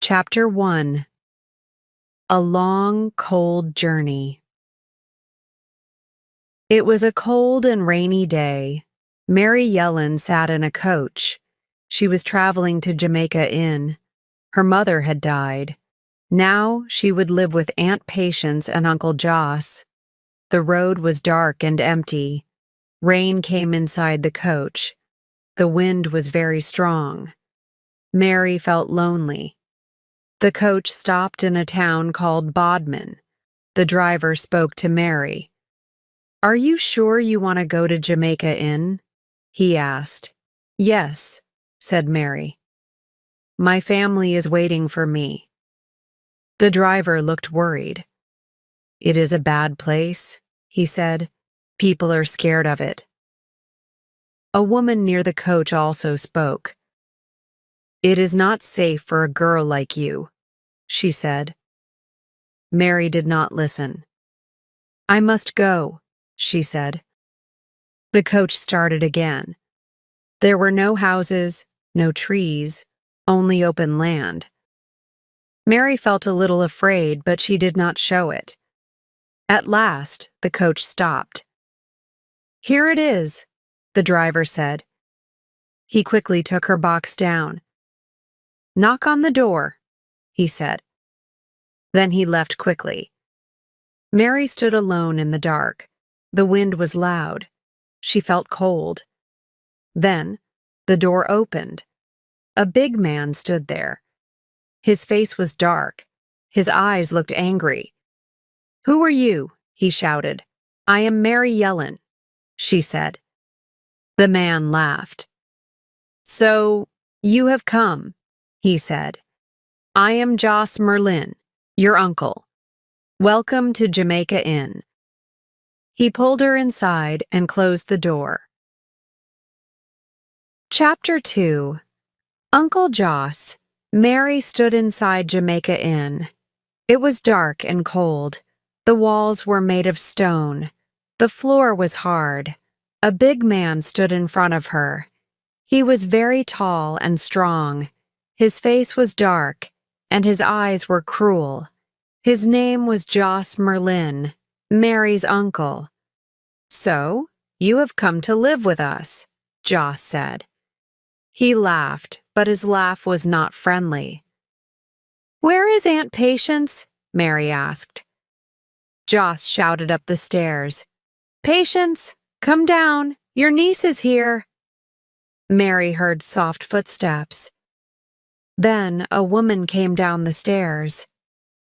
Chapter 1. A Long, Cold Journey. It was a cold and rainy day. Mary Yellen sat in a coach. She was traveling to Jamaica Inn. Her mother had died. Now she would live with Aunt Patience and Uncle Joss. The road was dark and empty. Rain came inside the coach. The wind was very strong. Mary felt lonely. The coach stopped in a town called Bodmin. The driver spoke to Mary. "Are you sure you want to go to Jamaica Inn?" he asked. "Yes," said Mary. "My family is waiting for me." The driver looked worried. "It is a bad place," he said. "People are scared of it." A woman near the coach also spoke. "It is not safe for a girl like you," she said. Mary did not listen. "I must go," she said. The coach started again. There were no houses, no trees, only open land. Mary felt a little afraid, but she did not show it. At last, the coach stopped. "Here it is," the driver said. He quickly took her box down. "Knock on the door," he said. Then he left quickly. Mary stood alone in the dark. The wind was loud. She felt cold. Then the door opened. A big man stood there. His face was dark. His eyes looked angry. "Who are you?" he shouted. "I am Mary Yellen," she said. The man laughed. "So you have come," he said. "I am Joss Merlin, your uncle. Welcome to Jamaica Inn." He pulled her inside and closed the door. Chapter 2. Uncle Joss. Mary stood inside Jamaica Inn. It was dark and cold. The walls were made of stone. The floor was hard. A big man stood in front of her. He was very tall and strong. His face was dark, and his eyes were cruel. His name was Joss Merlin, Mary's uncle. "So, you have come to live with us," Joss said. He laughed, but his laugh was not friendly. "Where is Aunt Patience?" Mary asked. Joss shouted up the stairs. "Patience, come down. Your niece is here." Mary heard soft footsteps. Then a woman came down the stairs.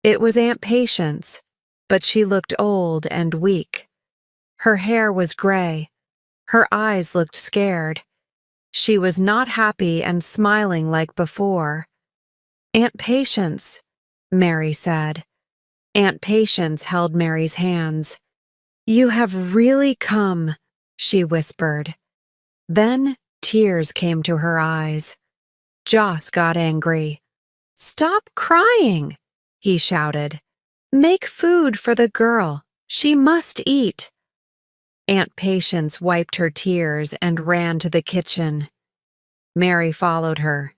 It was Aunt Patience, but she looked old and weak. Her hair was gray. Her eyes looked scared. She was not happy and smiling like before. "Aunt Patience," Mary said. Aunt Patience held Mary's hands. "You have really come," she whispered. Then tears came to her eyes. Joss got angry. "Stop crying," he shouted. "Make food for the girl. She must eat." Aunt Patience wiped her tears and ran to the kitchen. Mary followed her.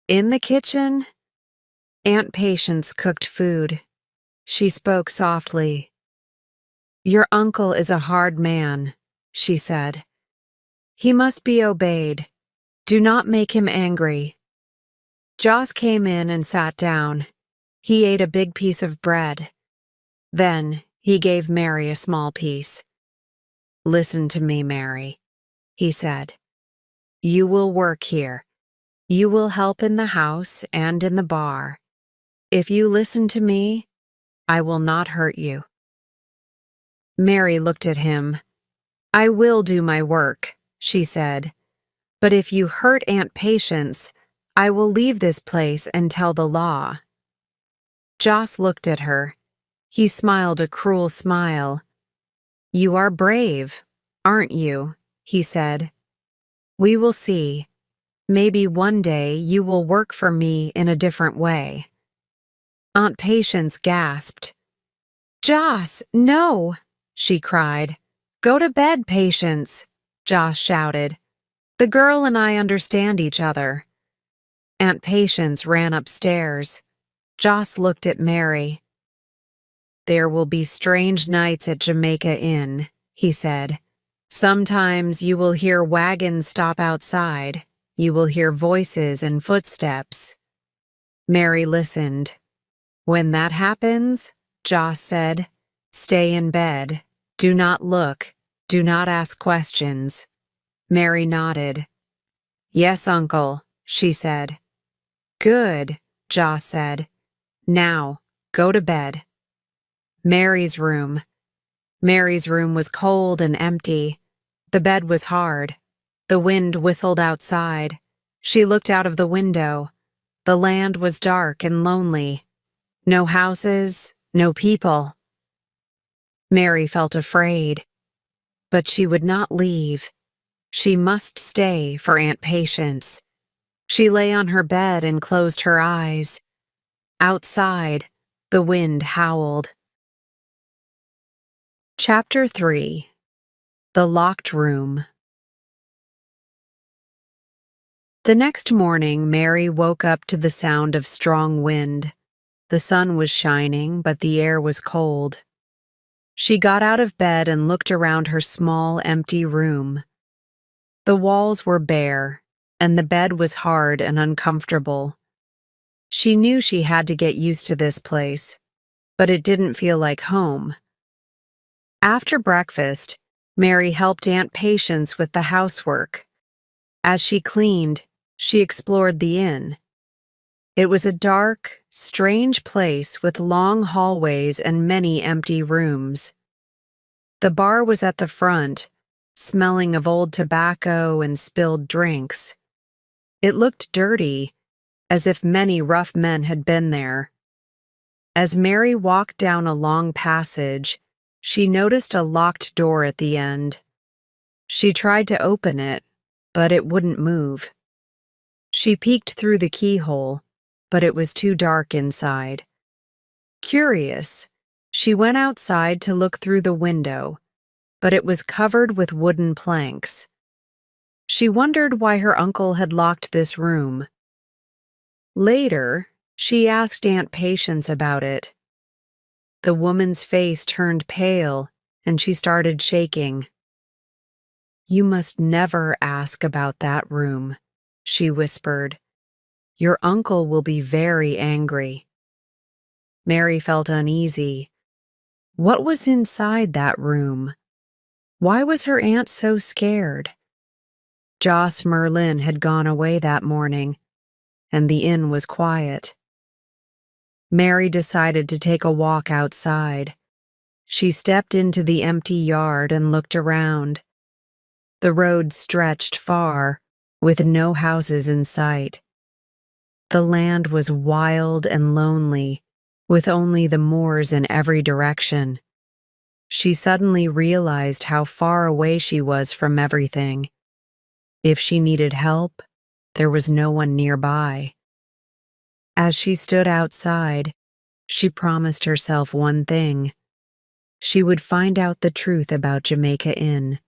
In the kitchen, Aunt Patience cooked food. She spoke softly. "Your uncle is a hard man," she said. "He must be obeyed. Do not make him angry." Joss came in and sat down. He ate a big piece of bread. Then he gave Mary a small piece. "Listen to me, Mary," he said. "You will work here. You will help in the house and in the bar. If you listen to me, I will not hurt you." Mary looked at him. "I will do my work," she said. "But if you hurt Aunt Patience, I will leave this place and tell the law." Joss looked at her. He smiled a cruel smile. "You are brave, aren't you?" he said. "We will see. Maybe one day you will work for me in a different way." Aunt Patience gasped. "Joss, no!" she cried. "Go to bed, Patience," Joss shouted. "The girl and I understand each other." Aunt Patience ran upstairs. Joss looked at Mary. "There will be strange nights at Jamaica Inn," he said. "Sometimes you will hear wagons stop outside. You will hear voices and footsteps." Mary listened. "When that happens," Joss said, "stay in bed. Do not look. Do not ask questions." Mary nodded. "Yes, Uncle," she said. "Good," Joss said. "Now, go to bed." Mary's room. Mary's room was cold and empty. The bed was hard. The wind whistled outside. She looked out of the window. The land was dark and lonely. No houses, no people. Mary felt afraid. But she would not leave. She must stay for Aunt Patience. She lay on her bed and closed her eyes. Outside, the wind howled. Chapter 3. The Locked Room. The next morning, Mary woke up to the sound of strong wind. The sun was shining, but the air was cold. She got out of bed and looked around her small, empty room. The walls were bare, and the bed was hard and uncomfortable. She knew she had to get used to this place, but it didn't feel like home. After breakfast, Mary helped Aunt Patience with the housework. As she cleaned, she explored the inn. It was a dark, strange place with long hallways and many empty rooms. The bar was at the front, smelling of old tobacco and spilled drinks. It looked dirty, as if many rough men had been there. As Mary walked down a long passage, she noticed a locked door at the end. She tried to open it, but it wouldn't move. She peeked through the keyhole, but it was too dark inside. Curious, she went outside to look through the window, but it was covered with wooden planks. She wondered why her uncle had locked this room. Later, she asked Aunt Patience about it. The woman's face turned pale, and she started shaking. "You must never ask about that room," she whispered. "Your uncle will be very angry." Mary felt uneasy. What was inside that room? Why was her aunt so scared? Joss Merlin had gone away that morning, and the inn was quiet. Mary decided to take a walk outside. She stepped into the empty yard and looked around. The road stretched far, with no houses in sight. The land was wild and lonely, with only the moors in every direction. She suddenly realized how far away she was from everything. If she needed help, there was no one nearby. As she stood outside, she promised herself one thing. She would find out the truth about Jamaica Inn.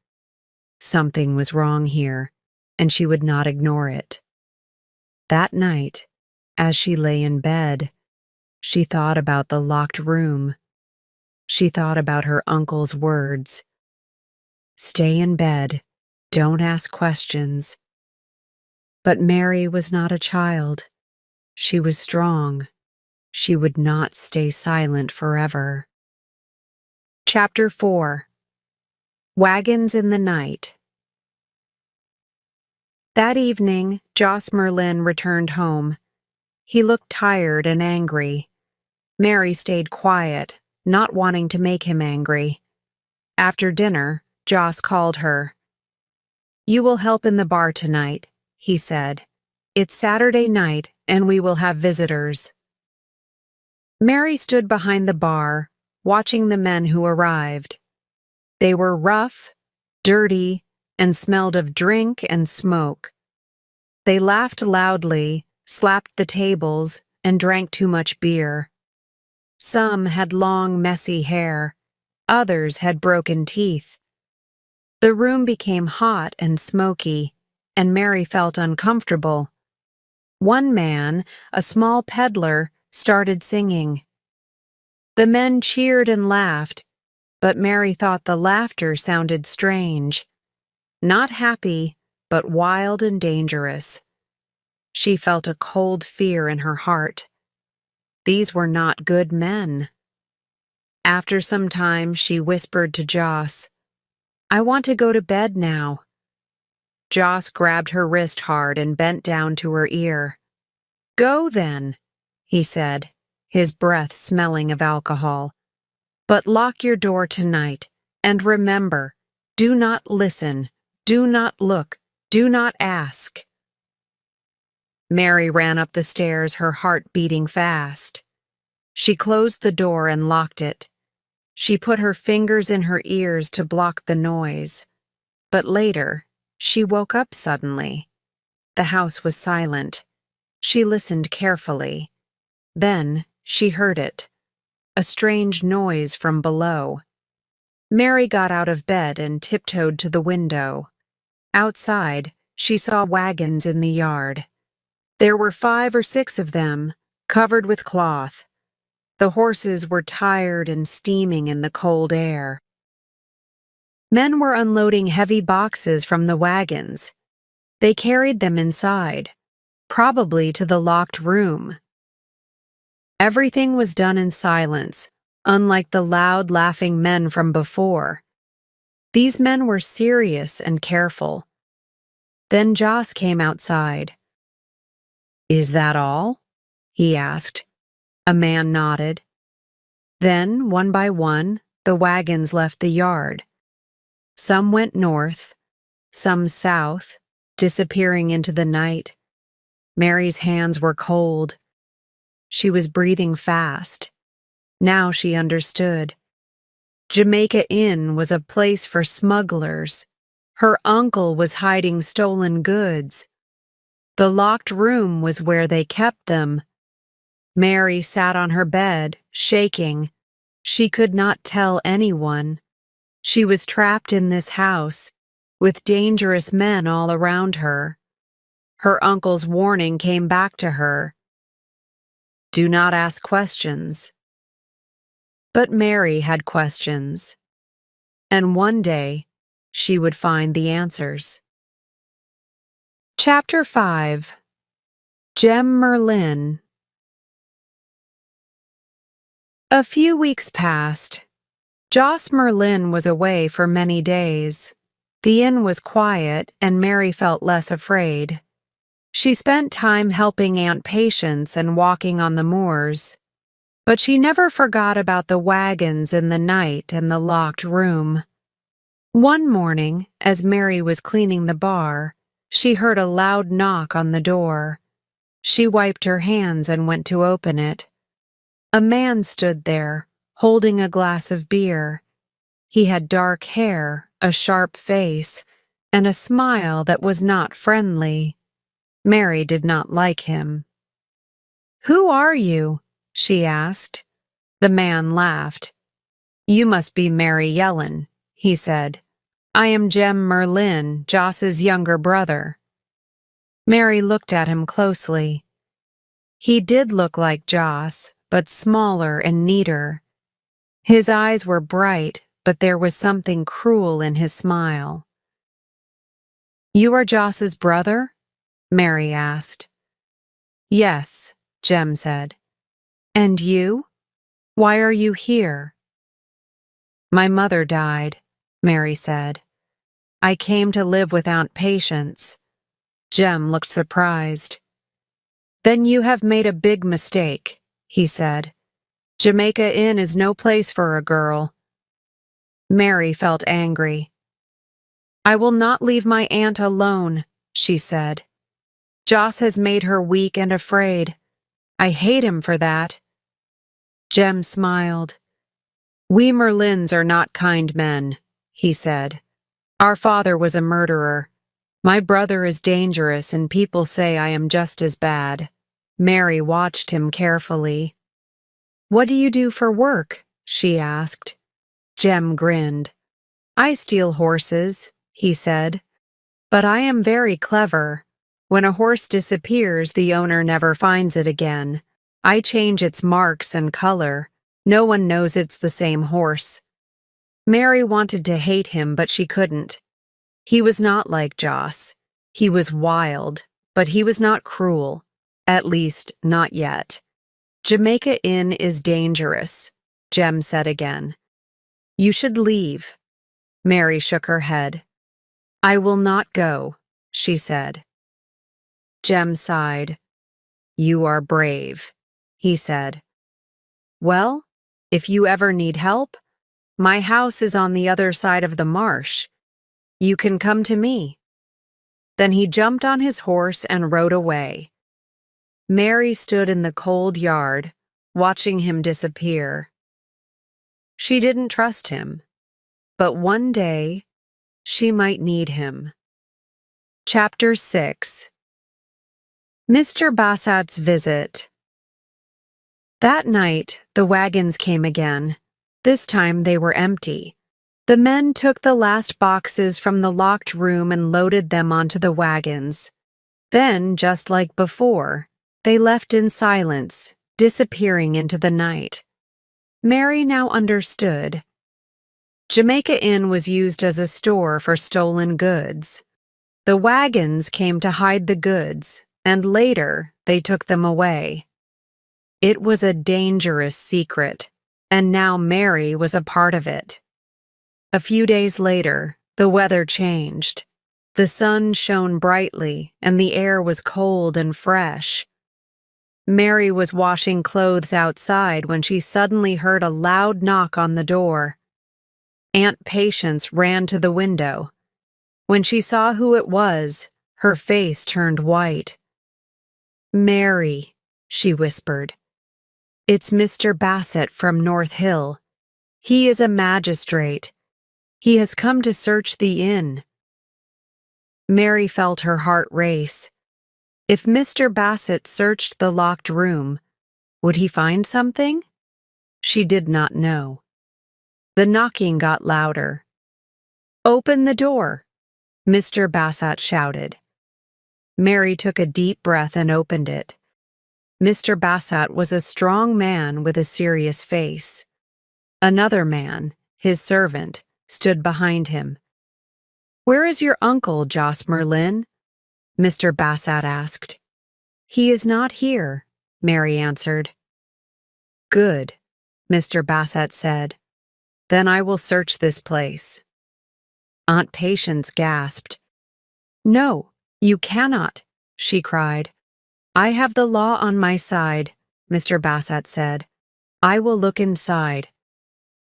Something was wrong here, and she would not ignore it. That night, as she lay in bed, she thought about the locked room. She thought about her uncle's words. "Stay in bed. Don't ask questions." But Mary was not a child. She was strong. She would not stay silent forever. Chapter 4. Wagons in the Night. That evening, Joss Merlin returned home. He looked tired and angry. Mary stayed quiet, not wanting to make him angry. After dinner, Joss called her. "You will help in the bar tonight," he said. "It's Saturday night, and we will have visitors." Mary stood behind the bar, watching the men who arrived. They were rough, dirty, and smelled of drink and smoke. They laughed loudly, slapped the tables, and drank too much beer. Some had long, messy hair. Others had broken teeth. The room became hot and smoky, and Mary felt uncomfortable. One man, a small peddler, started singing. The men cheered and laughed, but Mary thought the laughter sounded strange. Not happy, but wild and dangerous. She felt a cold fear in her heart. These were not good men. After some time, she whispered to Joss, "I want to go to bed now." Joss grabbed her wrist hard and bent down to her ear. "Go then," he said, his breath smelling of alcohol. "But lock your door tonight, and remember, do not listen, do not look, do not ask." Mary ran up the stairs, her heart beating fast. She closed the door and locked it. She put her fingers in her ears to block the noise. But later, she woke up suddenly. The house was silent. She listened carefully. Then she heard it, a strange noise from below. Mary got out of bed and tiptoed to the window. Outside, she saw wagons in the yard. There were 5 or 6 of them, covered with cloth. The horses were tired and steaming in the cold air. Men were unloading heavy boxes from the wagons. They carried them inside, probably to the locked room. Everything was done in silence, unlike the loud, laughing men from before. These men were serious and careful. Then Joss came outside. "Is that all?" he asked. A man nodded. Then, one by one, the wagons left the yard. Some went north, some south, disappearing into the night. Mary's hands were cold. She was breathing fast. Now she understood. Jamaica Inn was a place for smugglers. Her uncle was hiding stolen goods. The locked room was where they kept them. Mary sat on her bed, shaking. She could not tell anyone. She was trapped in this house, with dangerous men all around her. Her uncle's warning came back to her. Do not ask questions. But Mary had questions. And one day, she would find the answers. Chapter 5. Jem Merlin. A few weeks passed. Joss Merlin was away for many days. The inn was quiet, and Mary felt less afraid. She spent time helping Aunt Patience and walking on the moors. But she never forgot about the wagons in the night and the locked room. One morning, as Mary was cleaning the bar, she heard a loud knock on the door. She wiped her hands and went to open it. A man stood there, holding a glass of beer. He had dark hair, a sharp face, and a smile that was not friendly. Mary did not like him. "Who are you?" she asked. The man laughed. "You must be Mary Yellen," he said. "I am Jem Merlin, Joss's younger brother." Mary looked at him closely. He did look like Joss, but smaller and neater. His eyes were bright, but there was something cruel in his smile. "You are Joss's brother?" Mary asked. "Yes," Jem said. "And you? Why are you here?" "My mother died," Mary said. "I came to live with Aunt Patience." Jem looked surprised. "Then you have made a big mistake," he said. "Jamaica Inn is no place for a girl." Mary felt angry. "I will not leave my aunt alone," she said. "Joss has made her weak and afraid. I hate him for that." Jem smiled. "We Merlins are not kind men," he said. "Our father was a murderer. My brother is dangerous, and people say I am just as bad." Mary watched him carefully. "What do you do for work?" she asked. Jem grinned. "I steal horses," he said. "But I am very clever. When a horse disappears, the owner never finds it again. I change its marks and color. No one knows it's the same horse. Mary wanted to hate him, but she couldn't. He was not like Joss. He was wild, but he was not cruel. At least, not yet. Jamaica Inn is dangerous, Jem said again. You should leave. Mary shook her head. I will not go, she said. Jem sighed. You are brave, he said. Well, if you ever need help, my house is on the other side of the marsh. You can come to me. Then he jumped on his horse and rode away. Mary stood in the cold yard, watching him disappear. She didn't trust him, but one day she might need him. Chapter 6. Mr. Bassat's Visit. That night, the wagons came again. This time they were empty. The men took the last boxes from the locked room and loaded them onto the wagons. Then, just like before, they left in silence, disappearing into the night. Mary now understood. Jamaica Inn was used as a store for stolen goods. The wagons came to hide the goods, and later they took them away. It was a dangerous secret, and now Mary was a part of it. A few days later, the weather changed. The sun shone brightly, and the air was cold and fresh. Mary was washing clothes outside when she suddenly heard a loud knock on the door. Aunt Patience ran to the window. When she saw who it was, her face turned white. Mary, she whispered. It's Mr. Bassett from North Hill. He is a magistrate. He has come to search the inn. Mary felt her heart race. If Mr. Bassett searched the locked room, would he find something? She did not know. The knocking got louder. Open the door, Mr. Bassett shouted. Mary took a deep breath and opened it. Mr. Bassett was a strong man with a serious face. Another man, his servant, stood behind him. Where is your uncle, Jos Merlin? Mr. Bassett asked. He is not here, Mary answered. Good, Mr. Bassett said. Then I will search this place. Aunt Patience gasped. No, you cannot, she cried. I have the law on my side, Mr. Bassett said. I will look inside.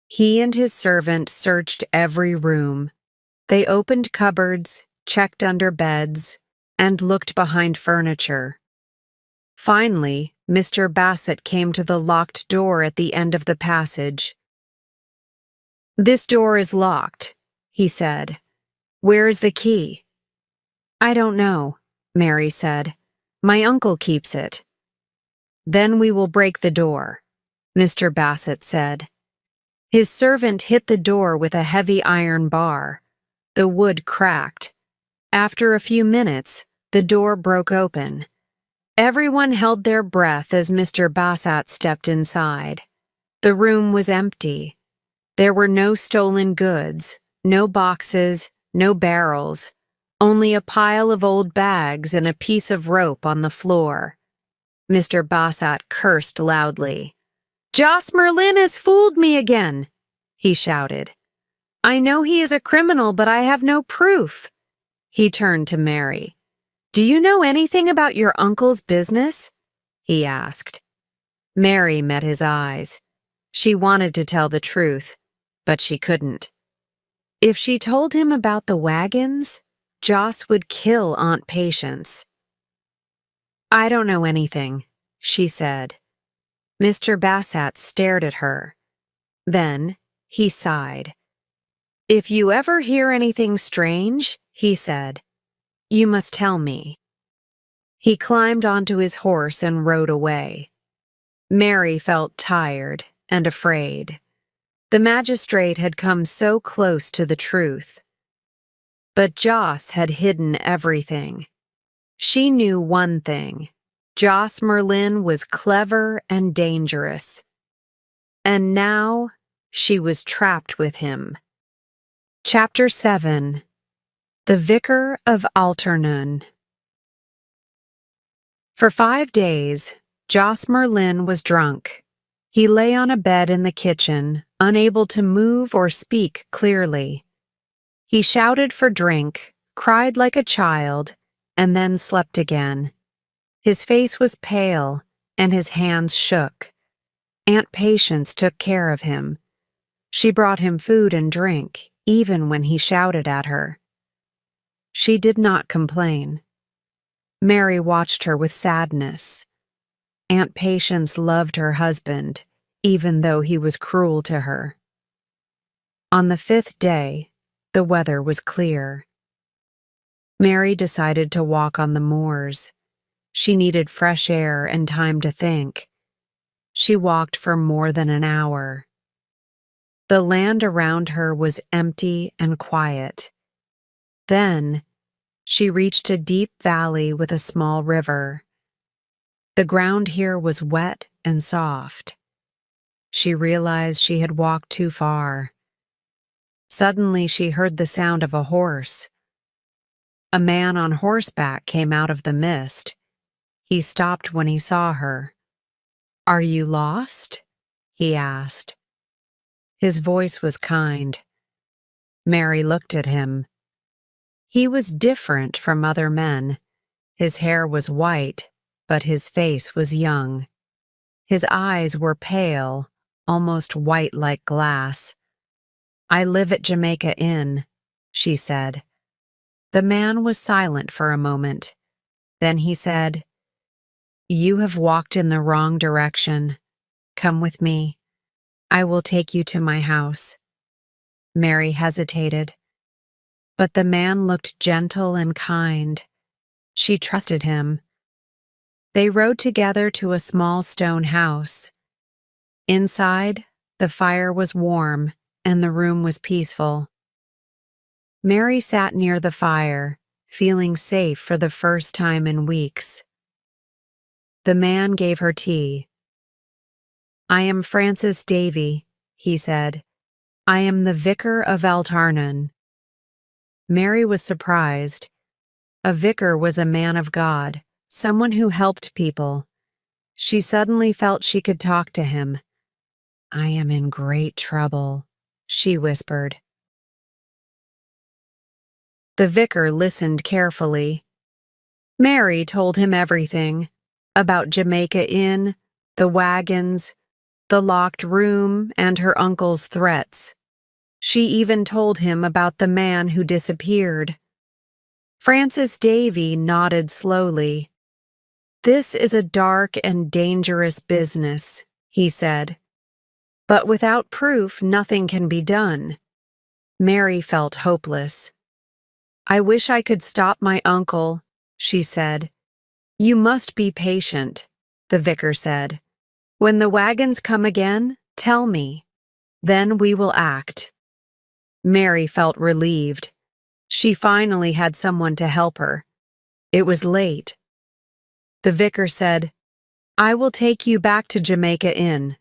He and his servant searched every room. They opened cupboards, checked under beds, and looked behind furniture. Finally, Mr. Bassett came to the locked door at the end of the passage. This door is locked, he said. Where is the key? I don't know, Mary said. My uncle keeps it. Then we will break the door, Mr. Bassett said. His servant hit the door with a heavy iron bar. The wood cracked. After a few minutes, the door broke open. Everyone held their breath as Mr. Bassett stepped inside. The room was empty. There were no stolen goods, no boxes, no barrels, only a pile of old bags and a piece of rope on the floor. Mr. Bassett cursed loudly. Jos Merlin has fooled me again, he shouted. I know he is a criminal, but I have no proof. He turned to Mary. Do you know anything about your uncle's business? He asked. Mary met his eyes. She wanted to tell the truth, but she couldn't. If she told him about the wagons, Jos would kill Aunt Patience. I don't know anything, she said. Mr. Bassett stared at her. Then he sighed. If you ever hear anything strange, he said, you must tell me. He climbed onto his horse and rode away. Mary felt tired and afraid. The magistrate had come so close to the truth. But Jos had hidden everything. She knew one thing. Joss Merlin was clever and dangerous. And now she was trapped with him. Chapter 7. The Vicar of Alternun. For 5 days, Joss Merlin was drunk. He lay on a bed in the kitchen, unable to move or speak clearly. He shouted for drink, cried like a child, and then slept again. His face was pale, and his hands shook. Aunt Patience took care of him. She brought him food and drink, even when he shouted at her. She did not complain. Mary watched her with sadness. Aunt Patience loved her husband, even though he was cruel to her. On the 5th day, the weather was clear. Mary decided to walk on the moors. She needed fresh air and time to think. She walked for more than an hour. The land around her was empty and quiet. Then, she reached a deep valley with a small river. The ground here was wet and soft. She realized she had walked too far. Suddenly, she heard the sound of a horse. A man on horseback came out of the mist. He stopped when he saw her. "Are you lost?" he asked. His voice was kind. Mary looked at him. He was different from other men. His hair was white, but his face was young. His eyes were pale, almost white like glass. "I live at Jamaica Inn," she said. The man was silent for a moment. Then he said, "You have walked in the wrong direction. Come with me. I will take you to my house." Mary hesitated. But the man looked gentle and kind. She trusted him. They rode together to a small stone house. Inside, the fire was warm and the room was peaceful. Mary sat near the fire, feeling safe for the first time in weeks. The man gave her tea. "I am Francis Davy," he said. "I am the Vicar of Alternun." Mary was surprised. A vicar was a man of God, someone who helped people. She suddenly felt she could talk to him. "I am in great trouble," she whispered. The vicar listened carefully. Mary told him everything about Jamaica Inn, the wagons, the locked room, and her uncle's threats. She even told him about the man who disappeared. Francis Davy nodded slowly. "This is a dark and dangerous business," he said. "But without proof, nothing can be done." Mary felt hopeless. "I wish I could stop my uncle," she said. "You must be patient," the vicar said. "When the wagons come again, tell me. Then we will act." Mary felt relieved. She finally had someone to help her. It was late. The vicar said, "I will take you back to Jamaica Inn."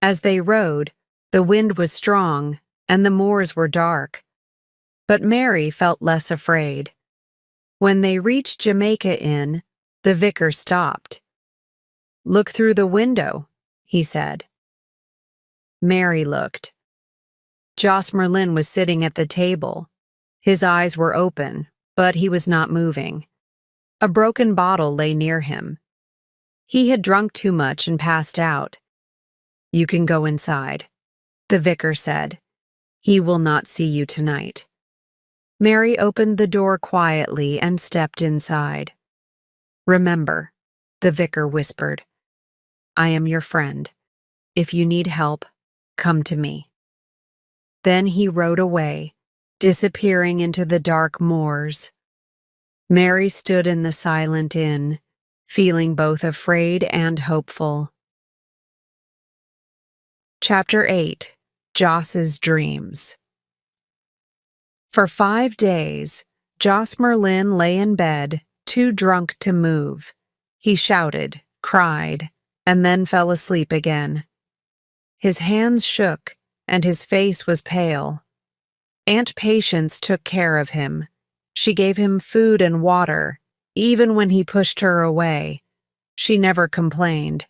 As they rode, the wind was strong and the moors were dark. But Mary felt less afraid. When they reached Jamaica Inn, the vicar stopped. "Look through the window," he said. Mary looked. Joss Merlin was sitting at the table. His eyes were open, but he was not moving. A broken bottle lay near him. He had drunk too much and passed out. "You can go inside," the vicar said. "He will not see you tonight." Mary opened the door quietly and stepped inside. "Remember," the vicar whispered, "I am your friend. If you need help, come to me." Then he rode away, disappearing into the dark moors. Mary stood in the silent inn, feeling both afraid and hopeful. Chapter 8. Joss's Dreams. For 5 days, Joss Merlin lay in bed, too drunk to move. He shouted, cried, and then fell asleep again. His hands shook, and his face was pale. Aunt Patience took care of him. She gave him food and water, even when he pushed her away. She never complained.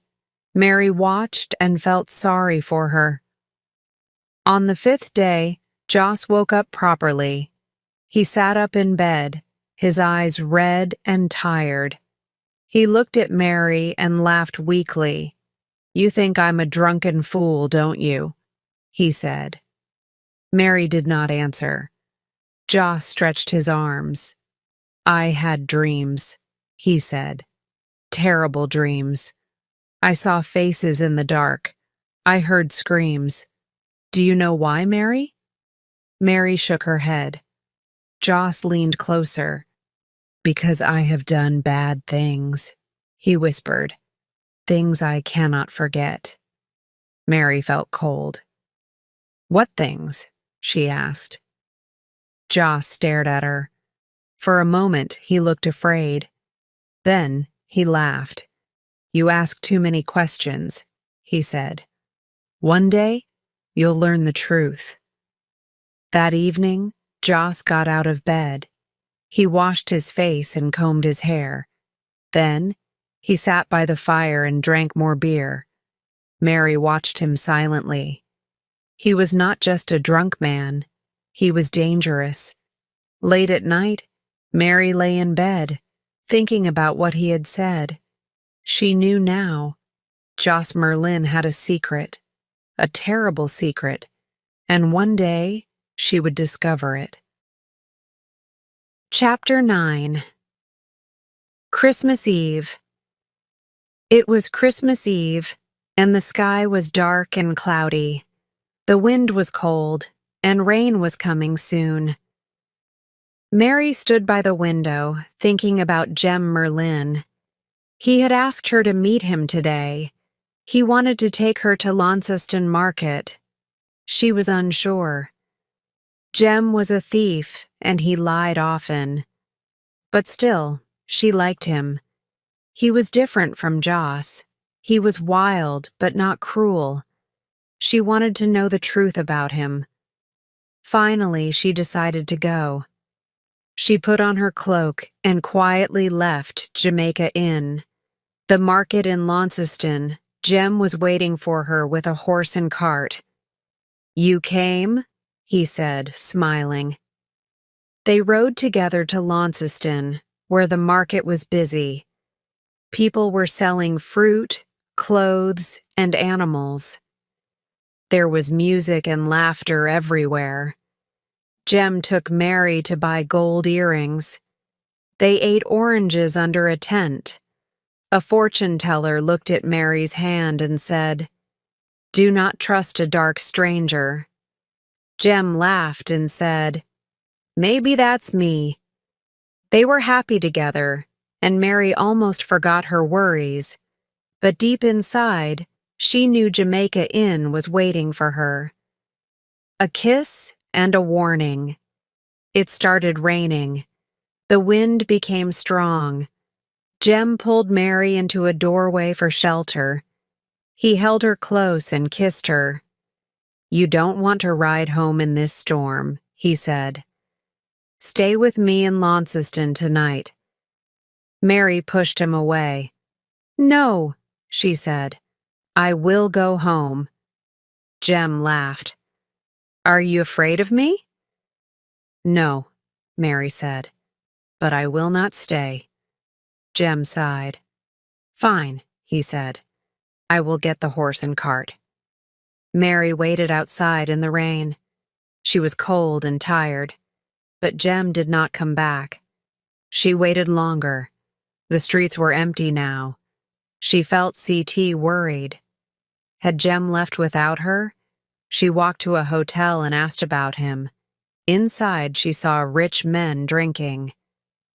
Mary watched and felt sorry for her. On the 5th day, Joss woke up properly. He sat up in bed, his eyes red and tired. He looked at Mary and laughed weakly. "You think I'm a drunken fool, don't you?" he said. Mary did not answer. Joss stretched his arms. "I had dreams," he said. "Terrible dreams. I saw faces in the dark. I heard screams. Do you know why, Mary?" Mary shook her head. Joss leaned closer. "Because I have done bad things," he whispered. "Things I cannot forget." Mary felt cold. "What things?" she asked. Joss stared at her. For a moment, he looked afraid. Then he laughed. "You ask too many questions," he said. "One day, you'll learn the truth." That evening, Joss got out of bed. He washed his face and combed his hair. Then, he sat by the fire and drank more beer. Mary watched him silently. He was not just a drunk man. He was dangerous. Late at night, Mary lay in bed, thinking about what he had said. She knew now. Joss Merlin had a secret, a terrible secret, and one day she would discover it. Chapter 9. Christmas Eve. It was Christmas Eve, and the sky was dark and cloudy. The wind was cold, and rain was coming soon. Mary stood by the window, thinking about Jem Merlin. He had asked her to meet him today. He wanted to take her to Launceston Market. She was unsure. Jem was a thief, and he lied often. But still, she liked him. He was different from Joss. He was wild, but not cruel. She wanted to know the truth about him. Finally, she decided to go. She put on her cloak and quietly left Jamaica Inn. The market in Launceston, Jem was waiting for her with a horse and cart. "You came?" he said, smiling. They rode together to Launceston, where the market was busy. People were selling fruit, clothes, and animals. There was music and laughter everywhere. Jem took Mary to buy gold earrings. They ate oranges under a tent. A fortune teller looked at Mary's hand and said, "Do not trust a dark stranger." Jem laughed and said, "Maybe that's me." They were happy together, and Mary almost forgot her worries. But deep inside, she knew Jamaica Inn was waiting for her. A kiss and a warning. It started raining. The wind became strong. Jem pulled Mary into a doorway for shelter. He held her close and kissed her. "You don't want to ride home in this storm," he said. "Stay with me in Launceston tonight." Mary pushed him away. "No," she said. "I will go home." Jem laughed. "Are you afraid of me?" "No," Mary said, "but I will not stay." Jem sighed. "Fine," he said. "I will get the horse and cart." Mary waited outside in the rain. She was cold and tired, but Jem did not come back. She waited longer. The streets were empty now. She felt CT worried. Had Jem left without her? She walked to a hotel and asked about him. Inside, she saw rich men drinking.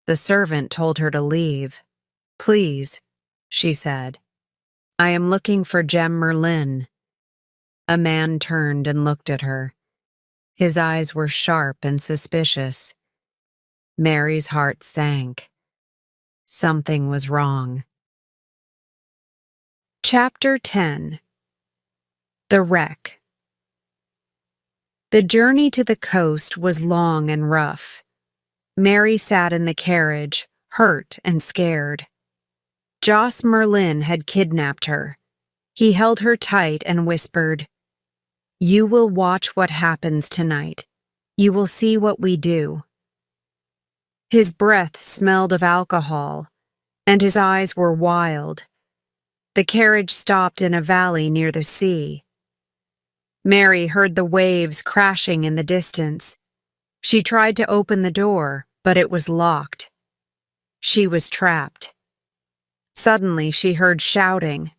The servant told her to leave. "Please," she said. "I am looking for Jem Merlin." A man turned and looked at her. His eyes were sharp and suspicious. Mary's heart sank. Something was wrong. Chapter 10. The Wreck. The journey to the coast was long and rough. Mary sat in the carriage, hurt and scared. Joss Merlin had kidnapped her. He held her tight and whispered, "You will watch what happens tonight. You will see what we do." His breath smelled of alcohol, and his eyes were wild. The carriage stopped in a valley near the sea. Mary heard the waves crashing in the distance. She tried to open the door, but it was locked. She was trapped. Suddenly she heard shouting.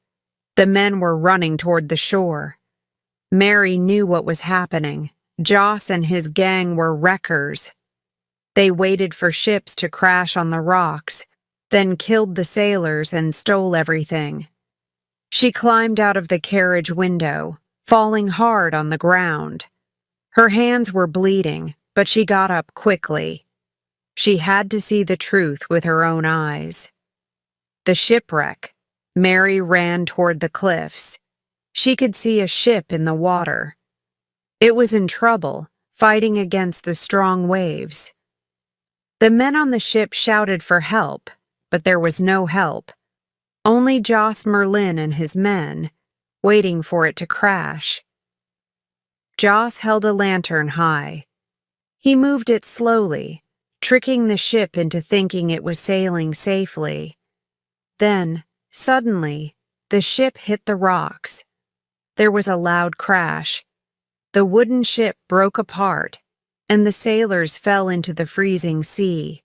The men were running toward the shore. Mary knew what was happening. Joss and his gang were wreckers. They waited for ships to crash on the rocks, then killed the sailors and stole everything. She climbed out of the carriage window, falling hard on the ground. Her hands were bleeding, but she got up quickly. She had to see the truth with her own eyes. The shipwreck. Mary ran toward the cliffs. She could see a ship in the water. It was in trouble, fighting against the strong waves. The men on the ship shouted for help, but there was no help. Only Joss Merlin and his men, waiting for it to crash. Joss held a lantern high. He moved it slowly, tricking the ship into thinking it was sailing safely. Then, suddenly, the ship hit the rocks. There was a loud crash. The wooden ship broke apart, and the sailors fell into the freezing sea.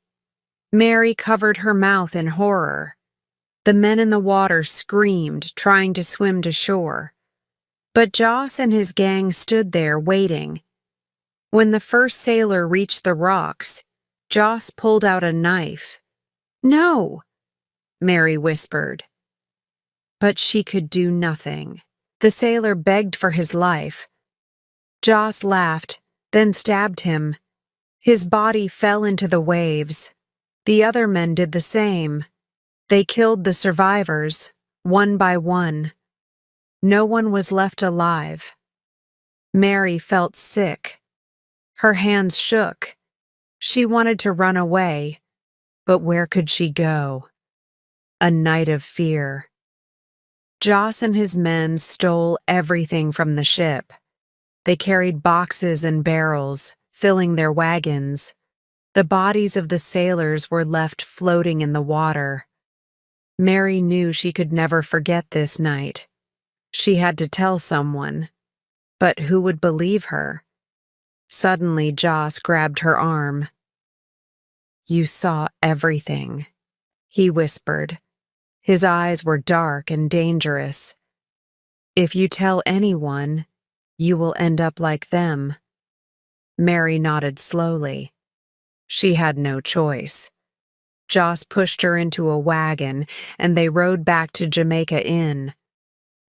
Mary covered her mouth in horror. The men in the water screamed, trying to swim to shore. But Joss and his gang stood there waiting. When the first sailor reached the rocks, Joss pulled out a knife. "No," Mary whispered. But she could do nothing. The sailor begged for his life. Joss laughed, then stabbed him. His body fell into the waves. The other men did the same. They killed the survivors, one by one. No one was left alive. Mary felt sick. Her hands shook. She wanted to run away, but where could she go? A night of fear. Joss and his men stole everything from the ship. They carried boxes and barrels, filling their wagons. The bodies of the sailors were left floating in the water. Mary knew she could never forget this night. She had to tell someone. But who would believe her? Suddenly, Joss grabbed her arm. "You saw everything," he whispered. His eyes were dark and dangerous. "If you tell anyone, you will end up like them." Mary nodded slowly. She had no choice. Joss pushed her into a wagon, and they rode back to Jamaica Inn.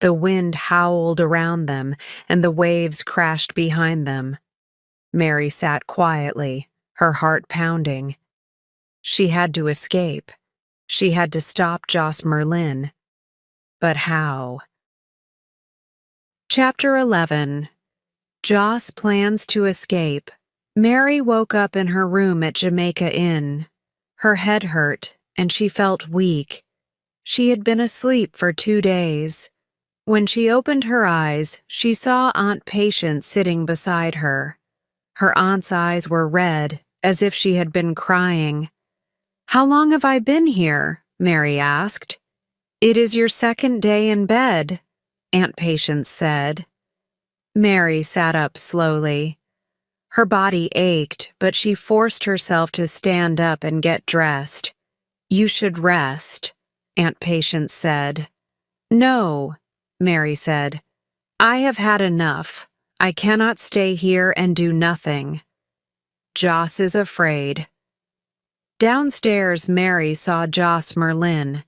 The wind howled around them, and the waves crashed behind them. Mary sat quietly, her heart pounding. She had to escape. She had to stop Joss Merlin. But how? Chapter 11. Joss plans to escape. Mary woke up in her room at Jamaica Inn. Her head hurt, and she felt weak. She had been asleep for 2 days. When she opened her eyes, she saw Aunt Patience sitting beside her. Her aunt's eyes were red, as if she had been crying. "How long have I been here?" Mary asked. "It is your second day in bed," Aunt Patience said. Mary sat up slowly. Her body ached, but she forced herself to stand up and get dressed. "You should rest," Aunt Patience said. "No," Mary said. "I have had enough. I cannot stay here and do nothing." Joss is afraid. Downstairs, Mary saw Joss Merlin.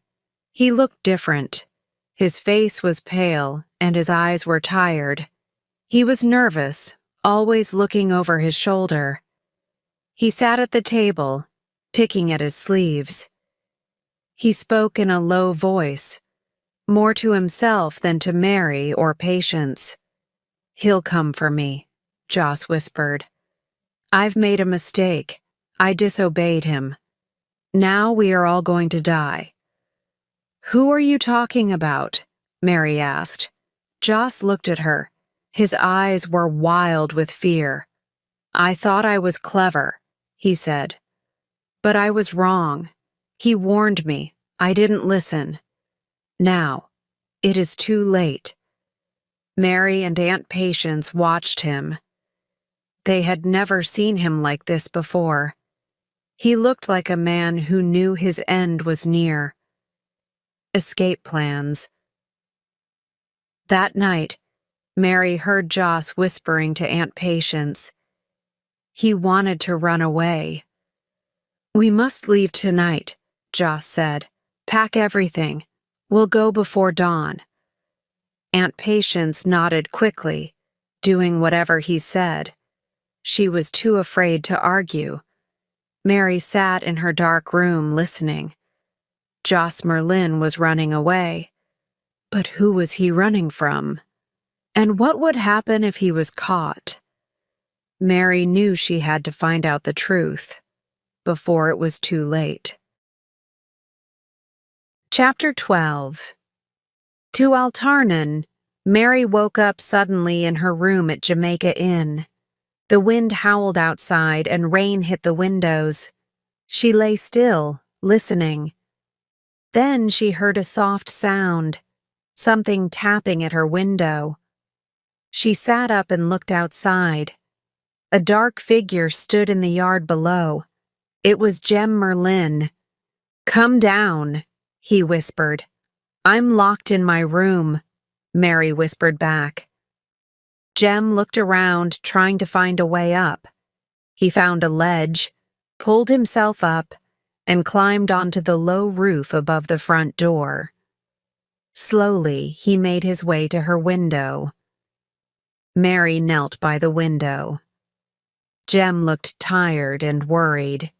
He looked different. His face was pale, and his eyes were tired. He was nervous, always looking over his shoulder. He sat at the table, picking at his sleeves. He spoke in a low voice, more to himself than to Mary or Patience. "He'll come for me," Joss whispered. "I've made a mistake. I disobeyed him. Now we are all going to die." "Who are you talking about?" Mary asked. Joss looked at her. His eyes were wild with fear. "I thought I was clever," he said. "But I was wrong. He warned me. I didn't listen. Now, it is too late." Mary and Aunt Patience watched him. They had never seen him like this before. He looked like a man who knew his end was near. Escape plans. That night, Mary heard Joss whispering to Aunt Patience. He wanted to run away. "We must leave tonight," Joss said. "Pack everything. We'll go before dawn." Aunt Patience nodded quickly, doing whatever he said. She was too afraid to argue. Mary sat in her dark room listening. Joss Merlin was running away. But who was he running from? And what would happen if he was caught? Mary knew she had to find out the truth before it was too late. Chapter 12. To Altarnan, Mary woke up suddenly in her room at Jamaica Inn. The wind howled outside and rain hit the windows. She lay still, listening. Then she heard a soft sound, something tapping at her window. She sat up and looked outside. A dark figure stood in the yard below. It was Jem Merlin. "Come down," he whispered. "I'm locked in my room," Mary whispered back. Jem looked around, trying to find a way up. He found a ledge, pulled himself up, and climbed onto the low roof above the front door. Slowly, he made his way to her window. Mary knelt by the window. Jem looked tired and worried.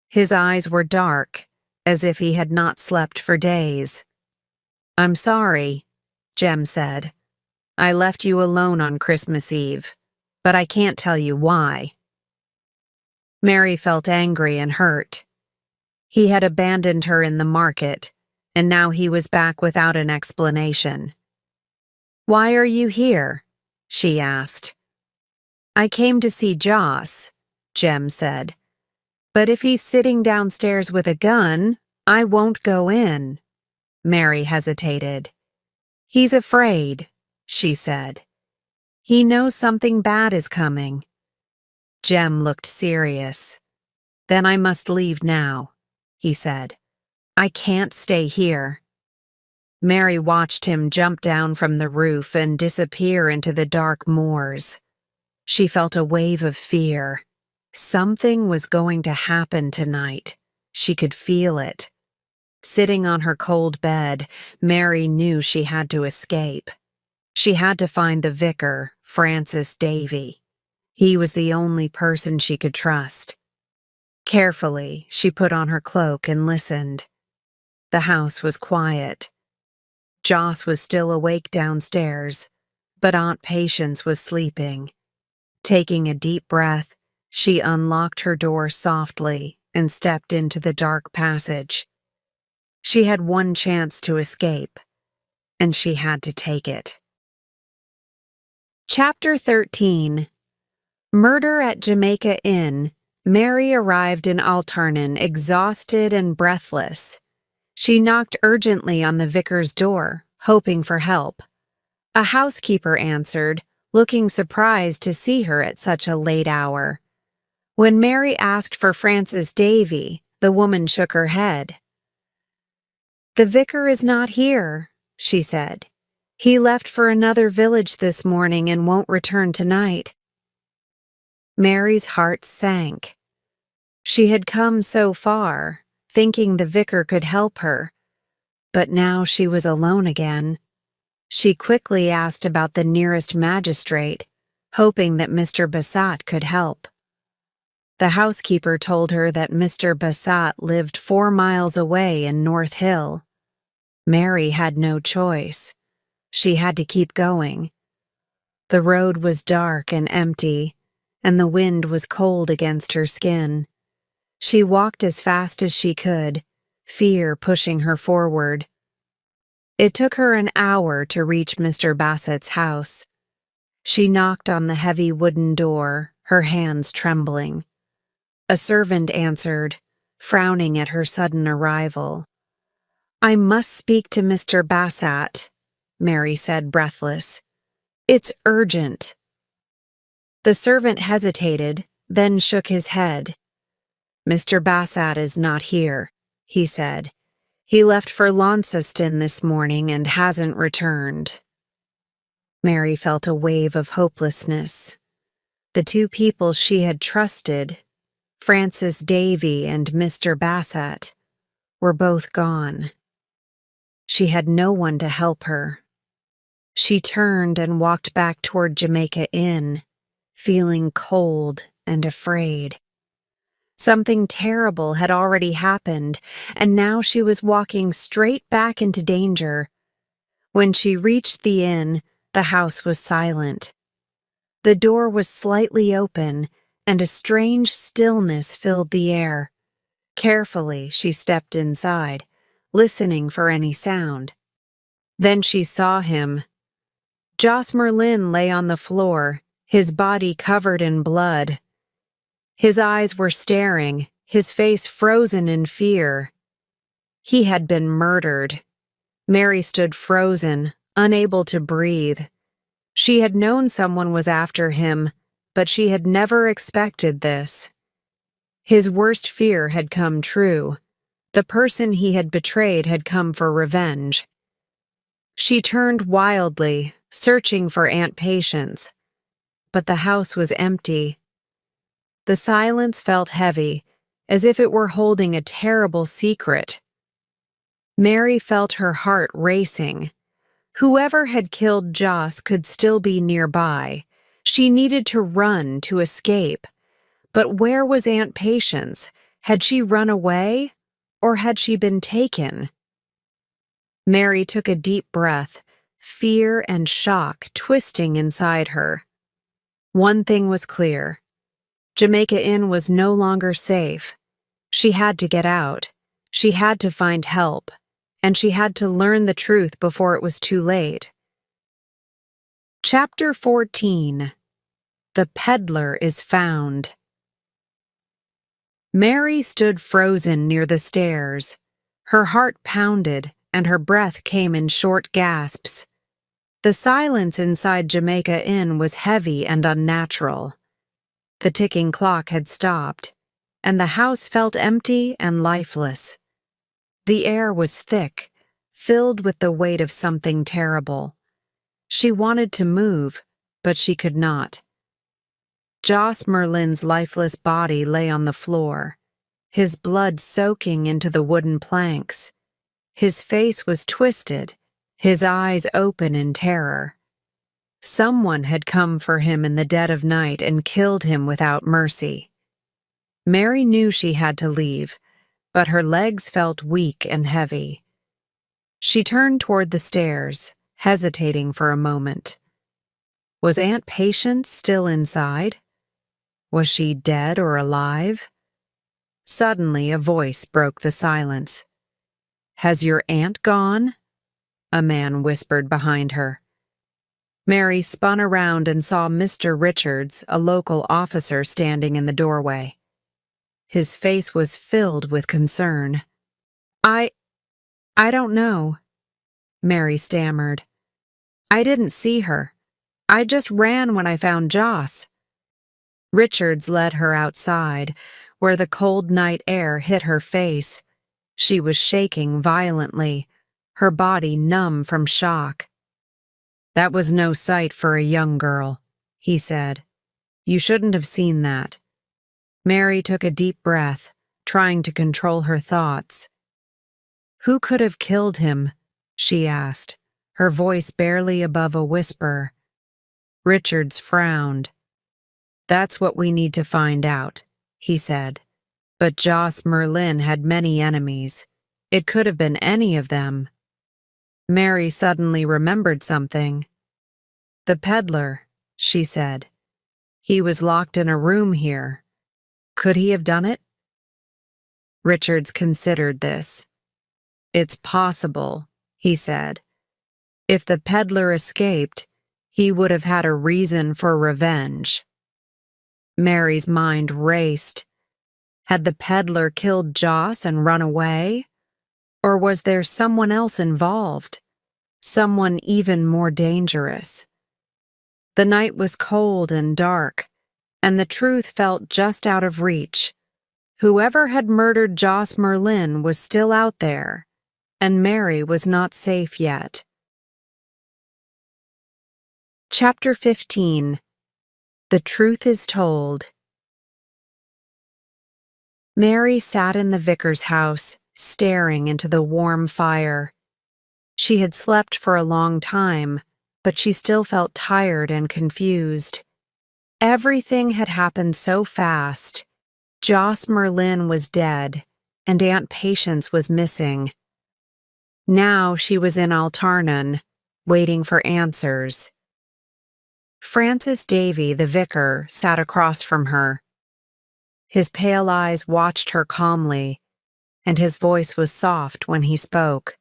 His eyes were dark, as if he had not slept for days. "I'm sorry," Jem said. "I left you alone on Christmas Eve, but I can't tell you why." Mary felt angry and hurt. He had abandoned her in the market, and now he was back without an explanation. "Why are you here?" she asked. "I came to see Joss," Jem said. "But if he's sitting downstairs with a gun, I won't go in." Mary hesitated. "He's afraid," she said. "He knows something bad is coming." Jem looked serious. "Then I must leave now," he said. "I can't stay here." Mary watched him jump down from the roof and disappear into the dark moors. She felt a wave of fear. Something was going to happen tonight. She could feel it. Sitting on her cold bed, Mary knew she had to escape. She had to find the vicar, Francis Davy. He was the only person she could trust. Carefully, she put on her cloak and listened. The house was quiet. Joss was still awake downstairs, but Aunt Patience was sleeping. Taking a deep breath, she unlocked her door softly and stepped into the dark passage. She had one chance to escape, and she had to take it. Chapter 13. Murder at Jamaica Inn. Mary arrived in Altarnan exhausted and breathless. She knocked urgently on the vicar's door, hoping for help. A housekeeper answered, looking surprised to see her at such a late hour. When Mary asked for Francis Davy, the woman shook her head. "The vicar is not here," she said. "He left for another village this morning and won't return tonight." Mary's heart sank. She had come so far, thinking the vicar could help her, but now she was alone again. She quickly asked about the nearest magistrate, hoping that Mr. Bassat could help. The housekeeper told her that Mr. Bassat lived 4 miles away in North Hill. Mary had no choice. She had to keep going. The road was dark and empty, and the wind was cold against her skin. She walked as fast as she could, fear pushing her forward. It took her an hour to reach Mr. Bassett's house. She knocked on the heavy wooden door, her hands trembling. A servant answered, frowning at her sudden arrival. "I must speak to Mr. Bassett," Mary said, breathless. "It's urgent." The servant hesitated, then shook his head. "Mr. Bassett is not here," he said. "He left for Launceston this morning and hasn't returned." Mary felt a wave of hopelessness. The 2 people she had trusted, Francis Davy and Mr. Bassett, were both gone. She had no one to help her. She turned and walked back toward Jamaica Inn, feeling cold and afraid. Something terrible had already happened, and now she was walking straight back into danger. When she reached the inn, the house was silent. The door was slightly open, and a strange stillness filled the air. Carefully, she stepped inside, listening for any sound. Then she saw him. Jos Merlin lay on the floor, his body covered in blood. His eyes were staring, his face frozen in fear. He had been murdered. Mary stood frozen, unable to breathe. She had known someone was after him, but she had never expected this. His worst fear had come true. The person he had betrayed had come for revenge. She turned wildly, searching for Aunt Patience. But the house was empty. The silence felt heavy, as if it were holding a terrible secret. Mary felt her heart racing. Whoever had killed Jos could still be nearby. She needed to run to escape. But where was Aunt Patience? Had she run away, or had she been taken? Mary took a deep breath, fear and shock twisting inside her. One thing was clear. Jamaica Inn was no longer safe. She had to get out. She had to find help. And she had to learn the truth before it was too late. Chapter 14. The Peddler is Found. Mary stood frozen near the stairs. Her heart pounded, and her breath came in short gasps. The silence inside Jamaica Inn was heavy and unnatural. The ticking clock had stopped, and the house felt empty and lifeless. The air was thick, filled with the weight of something terrible. She wanted to move, but she could not. Jos Merlin's lifeless body lay on the floor, his blood soaking into the wooden planks. His face was twisted, his eyes open in terror. Someone had come for him in the dead of night and killed him without mercy. Mary knew she had to leave, but her legs felt weak and heavy. She turned toward the stairs, hesitating for a moment. Was Aunt Patience still inside? Was she dead or alive? Suddenly, a voice broke the silence. "Has your aunt gone?" a man whispered behind her. Mary spun around and saw Mr. Richards, a local officer, standing in the doorway. His face was filled with concern. I don't know," Mary stammered. "I didn't see her. I just ran when I found Jos." Richards led her outside, where the cold night air hit her face. She was shaking violently, her body numb from shock. "That was no sight for a young girl," he said. "You shouldn't have seen that." Mary took a deep breath, trying to control her thoughts. "Who could have killed him?" she asked, her voice barely above a whisper. Richards frowned. "That's what we need to find out," he said. But Joss Merlin had many enemies. It could have been any of them. Mary suddenly remembered something. The peddler, she said. He was locked in a room here. Could he have done it? Richards considered this. It's possible, he said. If the peddler escaped, he would have had a reason for revenge. Mary's mind raced. Had the peddler killed Joss and run away? Or was there someone else involved? Someone even more dangerous? The night was cold and dark, and the truth felt just out of reach. Whoever had murdered Joss Merlin was still out there, and Mary was not safe yet. Chapter 15. The Truth is Told. Mary sat in the vicar's house, staring into the warm fire. She had slept for a long time, but she still felt tired and confused. Everything had happened so fast. Joss Merlin was dead, and Aunt Patience was missing. Now she was in Altarnan, waiting for answers. Francis Davy, the vicar, sat across from her. His pale eyes watched her calmly, and his voice was soft when he spoke.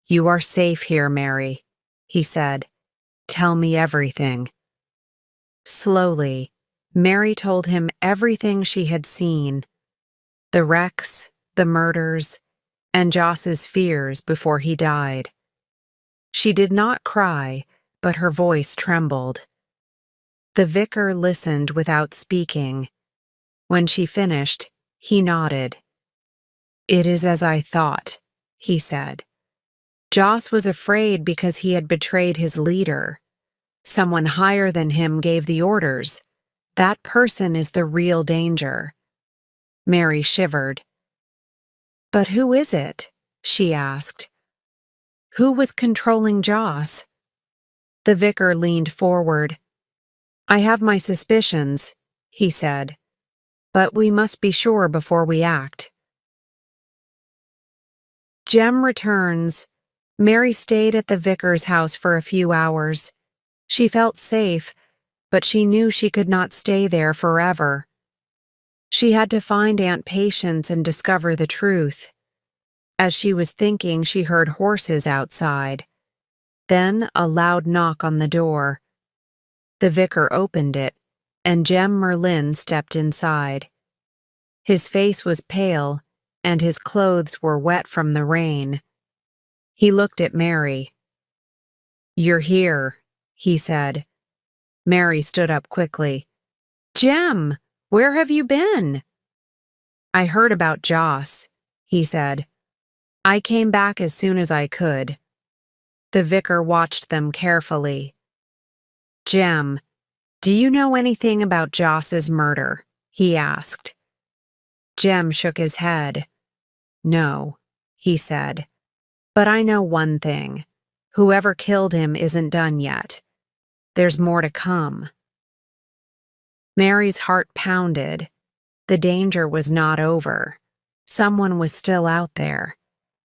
"You are safe here, Mary," he said. "Tell me everything." Slowly, Mary told him everything she had seen, the wrecks, the murders, and Joss's fears before he died. She did not cry, but her voice trembled. The vicar listened without speaking. When she finished, he nodded. "It is as I thought," he said. Joss was afraid because he had betrayed his leader. Someone higher than him gave the orders. That person is the real danger. Mary shivered. "But who is it?" she asked. "Who was controlling Joss?" The vicar leaned forward. "I have my suspicions," he said, "but we must be sure before we act." Jem returns. Mary stayed at the vicar's house for a few hours. She felt safe, but she knew she could not stay there forever. She had to find Aunt Patience and discover the truth. As she was thinking, she heard horses outside. Then a loud knock on the door. The vicar opened it, and Jem Merlin stepped inside. His face was pale, and his clothes were wet from the rain. He looked at Mary. "You're here," he said. Mary stood up quickly. "Jem, where have you been?" "I heard about Joss," he said. "I came back as soon as I could." The vicar watched them carefully. "Jem, do you know anything about Joss's murder?" he asked. Jem shook his head. "No," he said. "But I know one thing. Whoever killed him isn't done yet. There's more to come." Mary's heart pounded. The danger was not over. Someone was still out there,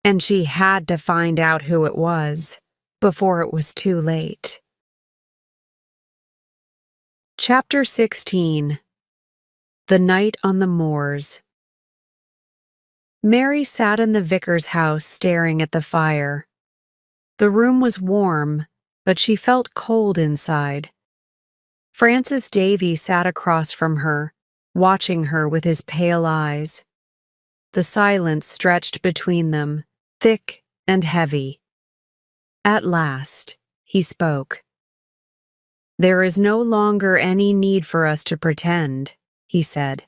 and she had to find out who it was before it was too late. Chapter 16. The Night on the Moors. Mary sat in the vicar's house staring at the fire. The room was warm, but she felt cold inside. Francis Davy sat across from her, watching her with his pale eyes. The silence stretched between them, thick and heavy. At last, he spoke. "There is no longer any need for us to pretend," he said.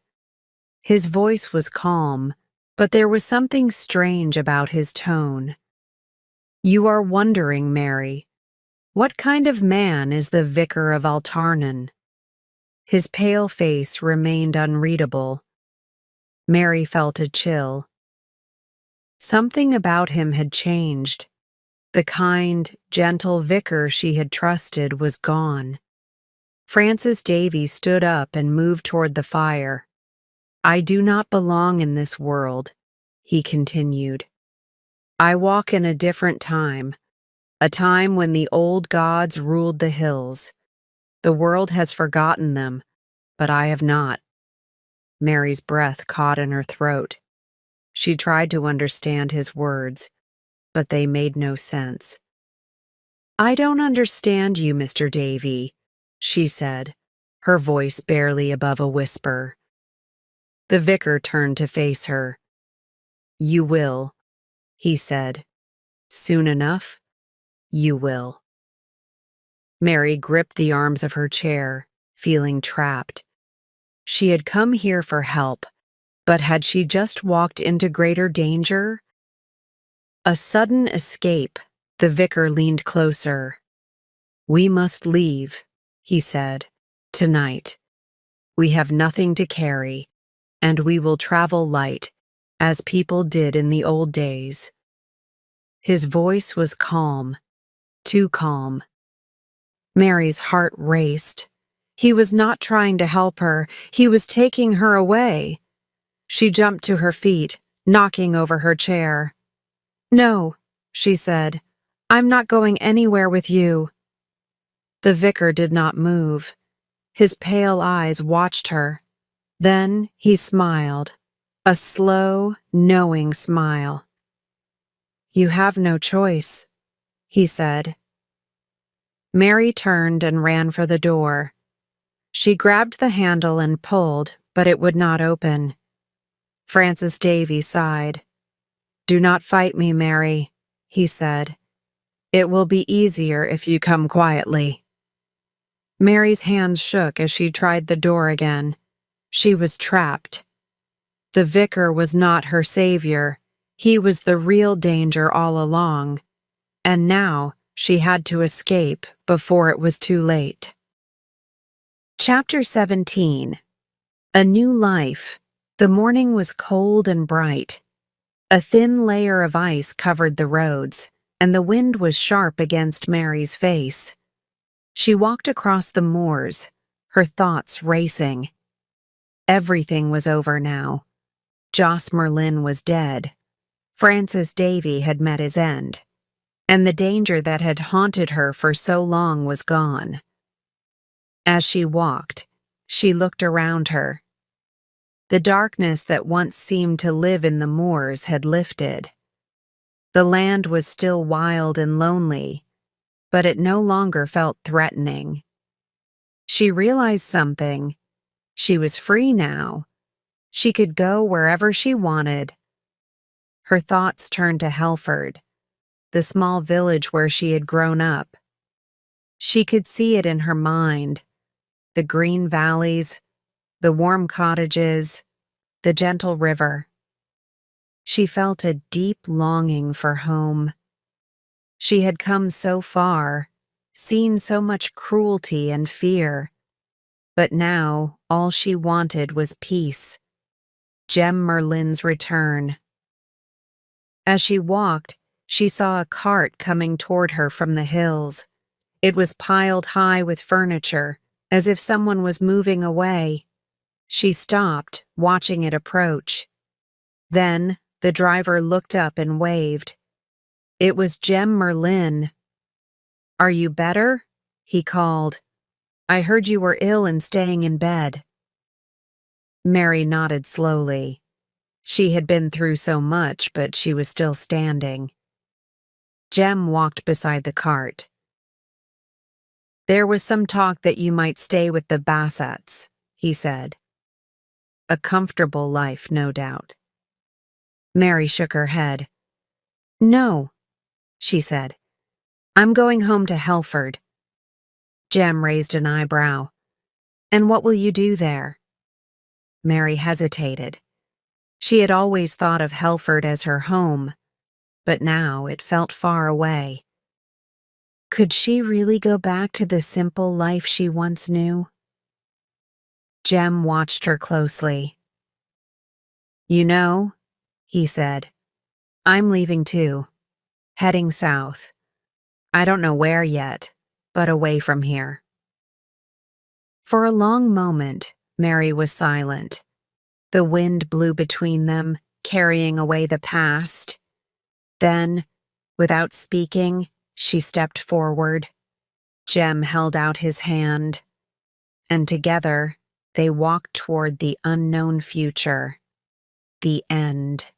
His voice was calm, but there was something strange about his tone. "You are wondering, Mary, what kind of man is the vicar of Altarnan?" His pale face remained unreadable. Mary felt a chill. Something about him had changed. The kind, gentle vicar she had trusted was gone. Francis Davy stood up and moved toward the fire. I do not belong in this world, he continued. I walk in a different time, a time when the old gods ruled the hills. The world has forgotten them, but I have not. Mary's breath caught in her throat. She tried to understand his words, but they made no sense. I don't understand you, Mr. Davy, she said, her voice barely above a whisper. The vicar turned to face her. You will, he said. Soon enough, you will. Mary gripped the arms of her chair, feeling trapped. She had come here for help, but had she just walked into greater danger? A sudden escape. The vicar leaned closer. We must leave, he said, tonight. We have nothing to carry, and we will travel light, as people did in the old days. His voice was calm, too calm. Mary's heart raced. He was not trying to help her, he was taking her away. She jumped to her feet, knocking over her chair. No, she said, I'm not going anywhere with you. The vicar did not move. His pale eyes watched her. Then he smiled, a slow, knowing smile. You have no choice, he said. Mary turned and ran for the door. She grabbed the handle and pulled, but it would not open. Francis Davy sighed. Do not fight me, Mary, he said. It will be easier if you come quietly. Mary's hands shook as she tried the door again. She was trapped. The vicar was not her savior. He was the real danger all along. And now she had to escape before it was too late. Chapter 17. A New Life. The morning was cold and bright. A thin layer of ice covered the roads, and the wind was sharp against Mary's face. She walked across the moors, her thoughts racing. Everything was over now. Joss Merlin was dead. Francis Davy had met his end, and the danger that had haunted her for so long was gone. As she walked, she looked around her. The darkness that once seemed to live in the moors had lifted. The land was still wild and lonely, but it no longer felt threatening. She realized something. She was free now. She could go wherever she wanted. Her thoughts turned to Helford, the small village where she had grown up. She could see it in her mind, the green valleys, the warm cottages, the gentle river. She felt a deep longing for home. She had come so far, seen so much cruelty and fear, but now all she wanted was peace. Jem Merlin's return. As she walked, she saw a cart coming toward her from the hills. It was piled high with furniture, as if someone was moving away. She stopped, watching it approach. Then the driver looked up and waved. It was Jem Merlin. Are you better? He called. I heard you were ill and staying in bed. Mary nodded slowly. She had been through so much, but she was still standing. Jem walked beside the cart. There was some talk that you might stay with the Bassets, he said. A comfortable life, no doubt. Mary shook her head. No, she said. I'm going home to Helford. Jem raised an eyebrow. And what will you do there? Mary hesitated. She had always thought of Helford as her home, but now it felt far away. Could she really go back to the simple life she once knew? Jem watched her closely. You know, he said, I'm leaving too, heading south. I don't know where yet, but away from here. For a long moment, Mary was silent. The wind blew between them, carrying away the past. Then, without speaking, she stepped forward. Jem held out his hand, and together they walked toward the unknown future, the end.